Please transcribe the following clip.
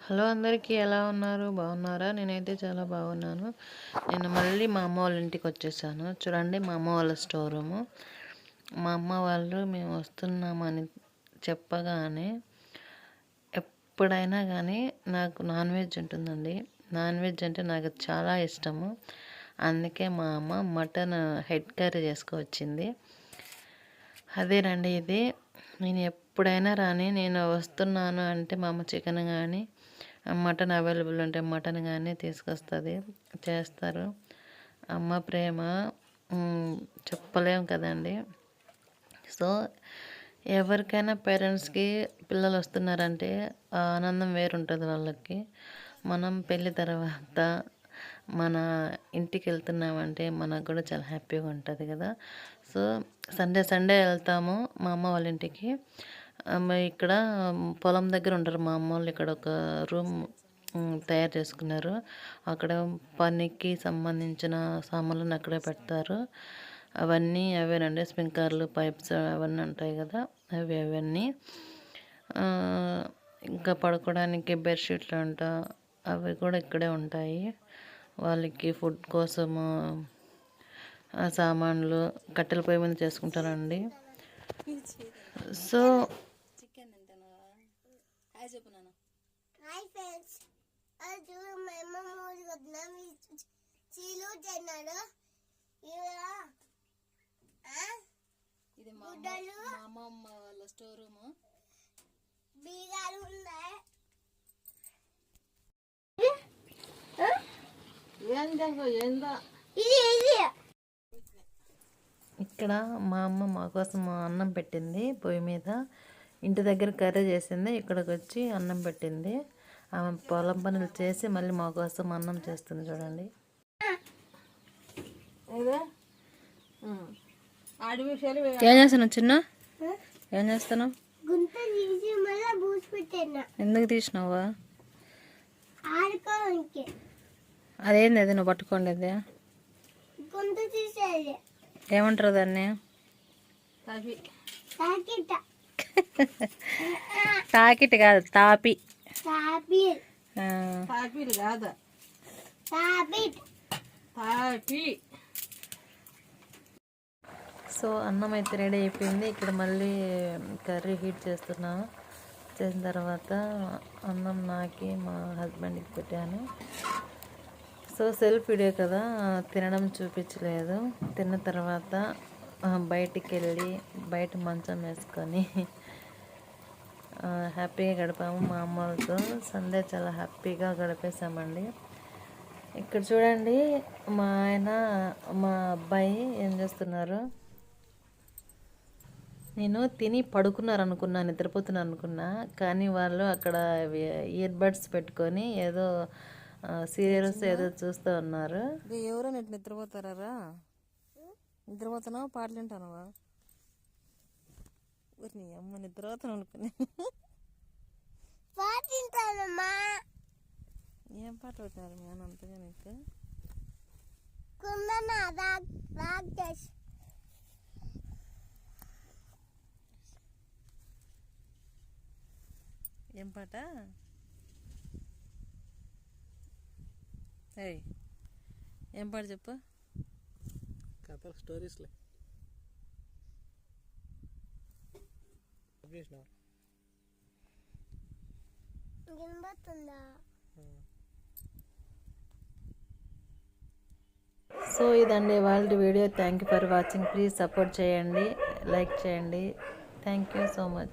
Hello అందరికీ ఎలా ఉన్నారు? బాగున్నారా? నేనైతే చాలా బాగున్నాను. నేను మళ్ళీ మా అమ్మ వాళ్ళ ఇంటికి వచ్చేసాను. చూడండి మా అమ్మ వాళ్ళ స్టోర్ రూము. మా అమ్మ వాళ్ళు మేము వస్తున్నామని చెప్పగానే ఎప్పుడైనా కానీ నాకు నాన్ వెజ్ ఉంటుందండి. నాన్ వెజ్ అంటే నాకు చాలా ఇష్టము. అందుకే మా అమ్మ మటన్ హెడ్ కర్రీ చేసుకొచ్చింది. అదేనండి ఇది. నేను ఎప్పుడైనా రాని నేను వస్తున్నాను అంటే మా అమ్మ చికెన్ కానీ మటన్ అవైలబుల్ ఉంటే మటన్ కానీ తీసుకొస్తుంది, చేస్తారు. అమ్మ ప్రేమ చెప్పలేము కదండి. సో ఎవరికైనా పేరెంట్స్కి పిల్లలు వస్తున్నారంటే ఆ ఆనందం వేరుంటుంది వాళ్ళకి. మనం పెళ్ళి తర్వాత మన ఇంటికి వెళ్తున్నామంటే మనకు కూడా చాలా హ్యాపీగా ఉంటుంది కదా. సో సండే వెళ్తాము మా అమ్మ వాళ్ళ ఇంటికి. ఇక్కడ పొలం దగ్గర ఉంటారు మా అమ్మ వాళ్ళు. ఇక్కడ ఒక రూమ్ తయారు చేసుకున్నారు. అక్కడ పనికి సంబంధించిన సామాన్లను అక్కడే పెడతారు. అవేనండి స్ప్రింక్లర్లు, పైప్స్ అవన్నీ ఉంటాయి కదా, అవన్నీ. ఇంకా పడుకోవడానికి బెడ్షీట్లు అంట, అవి కూడా ఇక్కడే ఉంటాయి. వాళ్ళకి ఫుడ్ కోసము సామాన్లు కట్టెల పొయ్యి మీద చేసుకుంటారండి. సో ఇది మా అమ్మమ్మ వాళ్ళ స్టోర్ రూము. బీగాలు ఉన్నాయి. ఇక్కడ మా అమ్మ మా కోసం అన్నం పెట్టింది పొయ్యి మీద. ఇంటి దగ్గర కర్రీ చేసింది, ఇక్కడికి వచ్చి అన్నం పెట్టింది. ఆమె పొలం పనులు చేసి మళ్ళీ మా కోసం అన్నం చేస్తుంది. చూడండి. ఏం చేస్తున్నావు చిన్న? ఏం చేస్తున్నావు? ఎందుకు తీసినావా? అదేంది అది నువ్వు పట్టుకోండి? ఏమంటారు దాన్ని? తాకిట్ కాదు, తాపి. సో అన్నం అయితే రెడీ అయిపోయింది. ఇక్కడ మళ్ళీ కర్రీ హీట్ చేస్తున్నాను. చేసిన తర్వాత అన్నం నాకి మా హస్బెండ్కి పెట్టాను. సో సెల్ఫ్ వీడియో కదా, తినడం చూపించలేదు. తిన్న తర్వాత బయటికి వెళ్ళి బయట మంచం వేసుకొని హ్యాపీగా గడిపాము మా అమ్మ వాళ్ళతో. సండే చాలా హ్యాపీగా గడిపేసామండి. ఇక్కడ చూడండి మా ఆయన మా అబ్బాయి ఏం చేస్తున్నారు. నేను తిని పడుకున్నారు అనుకున్నా, నిద్రపోతున్నాను అనుకున్నా, కానీ వాళ్ళు అక్కడ ఇయర్ బడ్స్ పెట్టుకొని ఏదో సీరియల్స్ ఏదో చూస్తూ ఉన్నారు. ఎవరో నెట్ నిద్రపోతారా? నిద్రపోతున్నావా? పాటలు వింటానవా? నీ అమ్మ నిద్రపోతాను అనుకున్నా. ఏం పాట పెట్టారు మీ అన్న అంతగా నీకు? ఏం పాట? ఏం పాట చెప్పు? కథలు, స్టోరీస్లే. సో ఇదండి వాళ్ళ video. Thank you for watching. Please support చేయండి, లైక్ చేయండి. Thank you so much.